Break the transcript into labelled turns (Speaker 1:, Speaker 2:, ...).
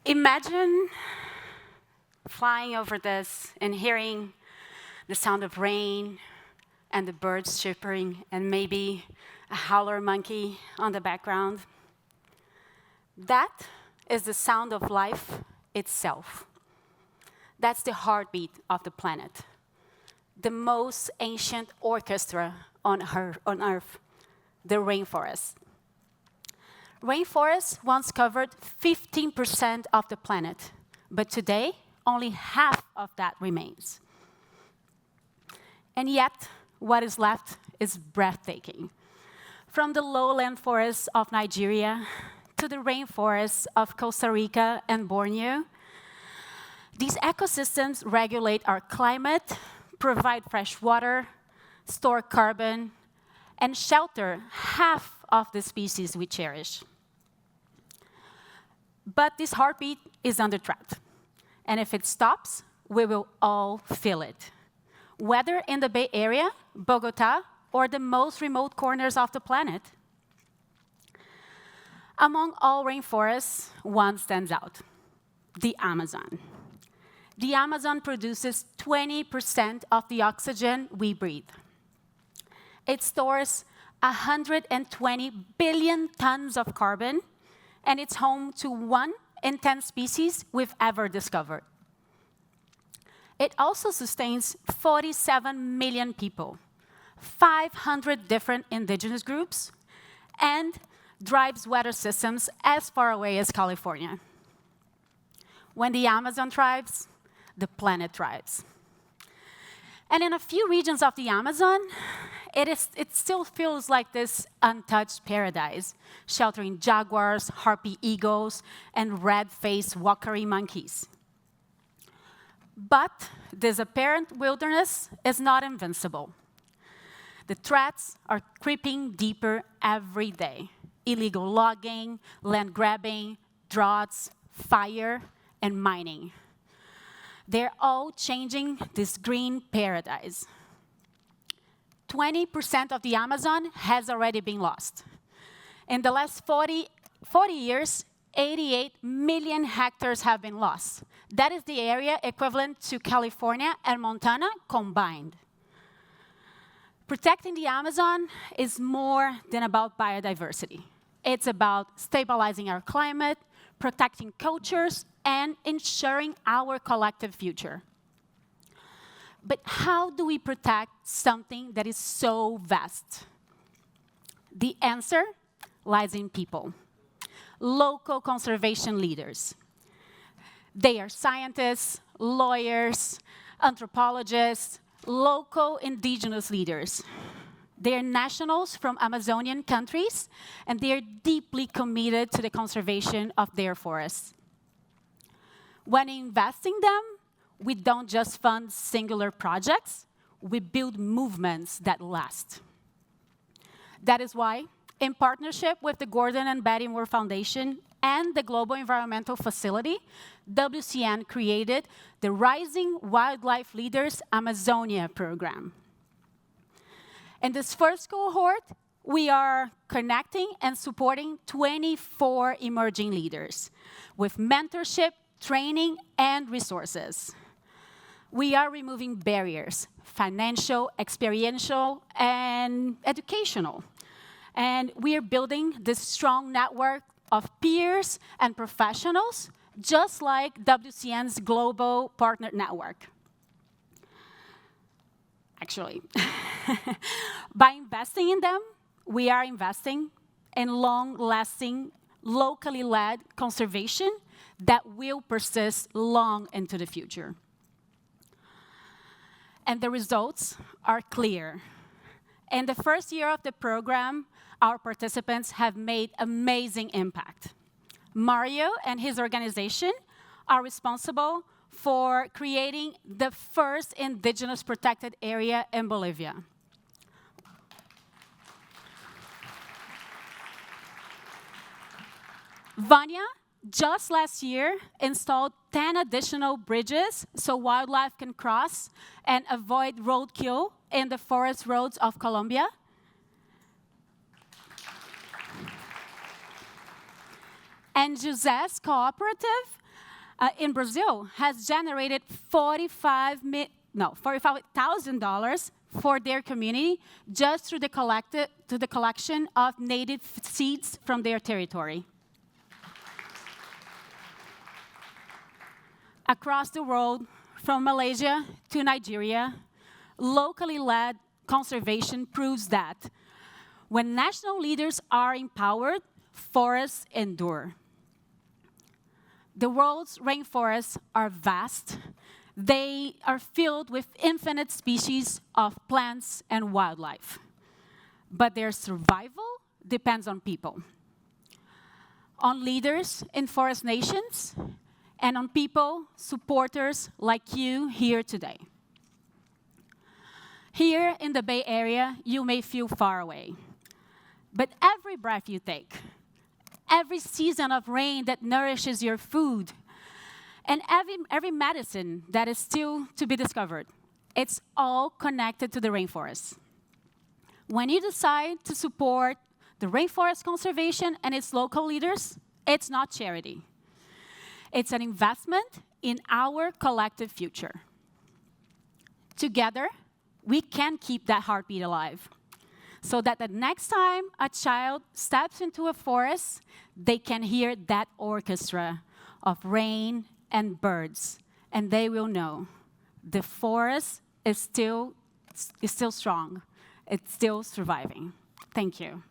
Speaker 1: Imagine flying over this and hearing the sound of rain and the birds chirping and maybe a howler monkey on the background. That is the sound of life itself. That's the heartbeat of the planet, the most ancient orchestra on Earth, the rainforest. Rainforests once covered 15% of the planet, but today, only half of that remains. And yet, what is left is breathtaking. From the lowland forests of Nigeria to the rainforests of Costa Rica and Borneo, these ecosystems regulate our climate, provide fresh water, store carbon, and shelter half of the species we cherish. But this heartbeat is under threat. And if it stops, we will all feel it. Whether in the Bay Area, Bogota, or the most remote corners of the planet. Among all rainforests, one stands out, the Amazon. The Amazon produces 20% of the oxygen we breathe. It stores 120 billion tons of carbon, and it's home to 1 in 10 species we've ever discovered. It also sustains 47 million people, 500 different indigenous groups, and drives weather systems as far away as California. When the Amazon thrives, the planet thrives. And in a few regions of the Amazon, it still feels like this untouched paradise, sheltering jaguars, harpy eagles, and red-faced walkery monkeys. But this apparent wilderness is not invincible. The threats are creeping deeper every day. Illegal logging, land grabbing, droughts, fire, and mining. They're all changing this green paradise. 20% of the Amazon has already been lost. In the last 40 years, 88 million hectares have been lost. That is the area equivalent to California and Montana combined. Protecting the Amazon is more than about biodiversity. It's about stabilizing our climate, protecting cultures, and ensuring our collective future. But how do we protect something that is so vast? The answer lies in people, local conservation leaders. They are scientists, lawyers, anthropologists, local indigenous leaders. They are nationals from Amazonian countries, and they are deeply committed to the conservation of their forests. When investing them, we don't just fund singular projects, we build movements that last. That is why, in partnership with the Gordon and Betty Moore Foundation and the Global Environmental Facility, WCN created the Rising Wildlife Leaders Amazonia program. In this first cohort, we are connecting and supporting 24 emerging leaders with mentorship, training, and resources. We are removing barriers, financial, experiential, and educational. And we are building this strong network of peers and professionals, just like WCN's global partner network. Actually, by investing in them, we are investing in long-lasting, locally led conservation that will persist long into the future. And the results are clear. In the first year of the program, our participants have made amazing impact. Mario and his organization are responsible for creating the first indigenous protected area in Bolivia. Vanya, just last year, installed 10 additional bridges so wildlife can cross and avoid roadkill in the forest roads of Colombia. And José's cooperative in Brazil has generated $45,000 for their community just through the collection of native seeds from their territory. Across the world, from Malaysia to Nigeria, locally led conservation proves that when national leaders are empowered, forests endure. The world's rainforests are vast. They are filled with infinite species of plants and wildlife. But their survival depends on people, on leaders in forest nations, and on people, supporters like you here today. Here in the Bay Area, you may feel far away. But every breath you take, every season of rain that nourishes your food, and every medicine that is still to be discovered, it's all connected to the rainforest. When you decide to support the rainforest conservation and its local leaders, it's not charity. It's an investment in our collective future. Together, we can keep that heartbeat alive, so that the next time a child steps into a forest, they can hear that orchestra of rain and birds, and they will know the forest is still strong. It's still surviving. Thank you.